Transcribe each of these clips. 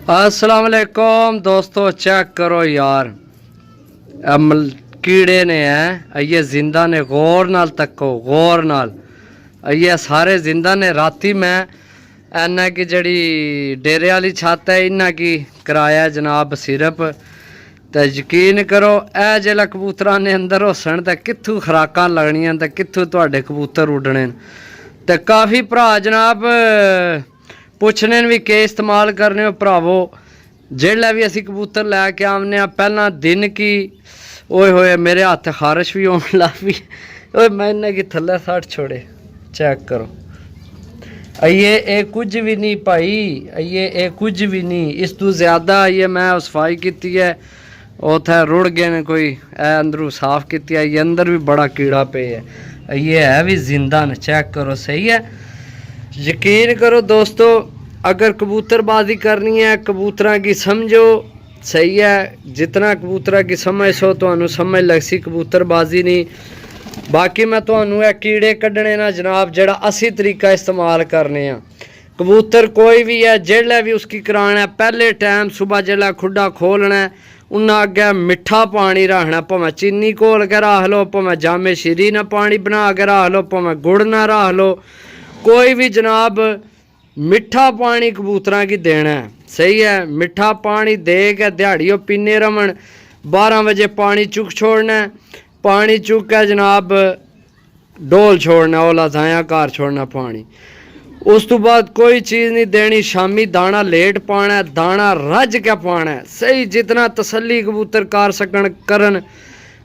अस्सलाम वालेकुम दोस्तों, चेक करो यार, कीड़े ने है ये जिंदा ने, गौर नाल तको, गौर नाल ये सारे जिंदा ने। राती मैं इन्ना की जड़ी डेरे वाली छत है इन्ना की कराया जनाब सिरप, तो यकीन करो ए जिला कबूतरा ने अंदर होसन तो कित्थों खुराकां लगनियां तो कित्थों तुहाडे कबूतर उड्डने। तो काफ़ी भरा जनाब पुछने भी के इस्तेमाल करने हो भरावो, जेल्लै भी असी कबूतर लैके आने पहला दिन की ओए होए मेरे हत्थ खारिश भी होने लग पई। ओए मैं इन्हें कि थल्ले सट छोड़े, चेक करो ये कुछ भी नहीं भाई, ये कुछ भी नहीं। इस तू ज़्यादा ये मैं सफाई की है, उथे रुड़ गए ने कोई अंदरों साफ की है, ये अंदर भी बड़ा कीड़ा पे है, ये है भी जिंदा न। चेक करो, सही है। यकीन करो दोस्तों, अगर कबूतरबाजी करनी है कबूतरा की समझो, सही है। जितना कबूतरा की समझ सो तो समझ लग सी कबूतरबाजी नहीं। बाकी मैं तो कीड़े कढ़ने ना जनाब जड़ा असी तरीका इस्तेमाल करने कबूतर कोई भी है जेल्लै भी उसकी कराना है, पहले टाइम सुबह जेल्लै खुड्डा खोलना है उन्हें अगे मिठा पानी रखना, भावें चीनी घोल के रख लो, भावें जामे शीरी ना पानी बना के रख लो, भावें गुड़ ना रख लो, कोई भी जनाब मिठा पानी कबूतरा की देना है, सही है। मिठा पानी दे के दिहाड़ियों पीने रमन, 12 बजे पानी चुक छोड़ना है, पानी चुक के जनाब डोल छोड़ना, ओला जाया घर छोड़ना पानी। उस तो बाद कोई चीज़ नहीं देनी, शामी दाना लेट पाना है, दाना रज के पाना है, सही जितना तसल्ली कबूतर कर सकन करन।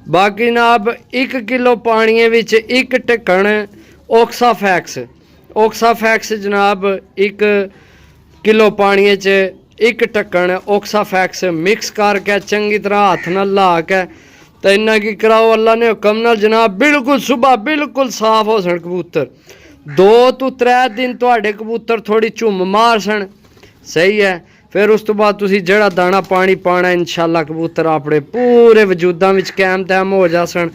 बाकी जनाब 1 किलो पानी विच 1 ढक्कन ओक्साफैक्स जनाब 1 किलो पानी च 1 ढक्कन ओक्साफैक्स मिक्स करके चंगी तरह हाथ नाल ला के तो इन्ना की कराओ। अल्लाह ने हुक्म नाल जनाब बिल्कुल सुबह बिल्कुल साफ हो सन कबूतर। 2 तो 3 दिन तुहाडे कबूतर थोड़ी झुम मार सन, सही है। फिर उस तो बाद तुसी जड़ा दाना पानी पाना इंशाअल्लाह कबूतर अपने पूरे वजूदां विच कायम तैम हो जासन।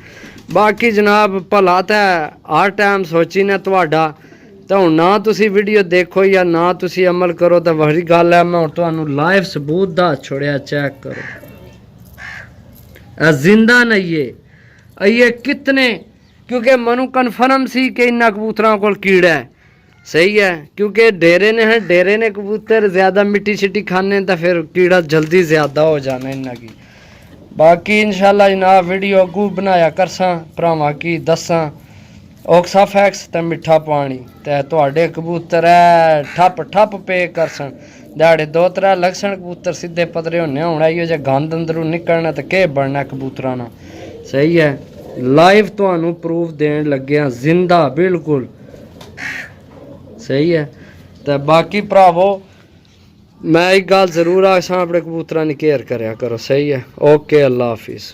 बाकी जनाब भला तो हर टाइम सोची ने तुहाडा, तो हुण ना तुसी वीडियो देखो या ना तुसी अमल करो तो वही गल है। मैं तुहानू लाइव सबूत दा छोड़िया, चेक करो जिंदा नहीं ये कितने, क्योंकि मनु कन्फर्म सी कि इन्ना कबूतरा को कीड़ा है, सही है। क्योंकि डेरे ने हैं, डेरे ने कबूतर ज़्यादा मिट्टी शिट्टी खाने तो फिर कीड़ा जल्दी ज़्यादा हो जाना इन्ना की। बाकी इंशाल्लाह जनाब वीडियो अगू बनाया करसा भरावां की दसा ओक्साफैक्स ते मिठा पानी ते तुहाडे कबूतर है ठप ठप पे करसन। दिहाड़े 2-3 लगसन कबूतर सीधे पतरे होने। हुण आइयो जे गंद अंदरों निकलना तो के बनना कबूतरा ना, सही है। लाइव तुहानू प्रूफ देन लगे जिंदा बिल्कुल, सही है। तो बाकी भरावो मैं एक गल जरूर आखसा, अपने कबूतरा की केयर करया करो, सही है। ओके, अल्लाह हाफिज़।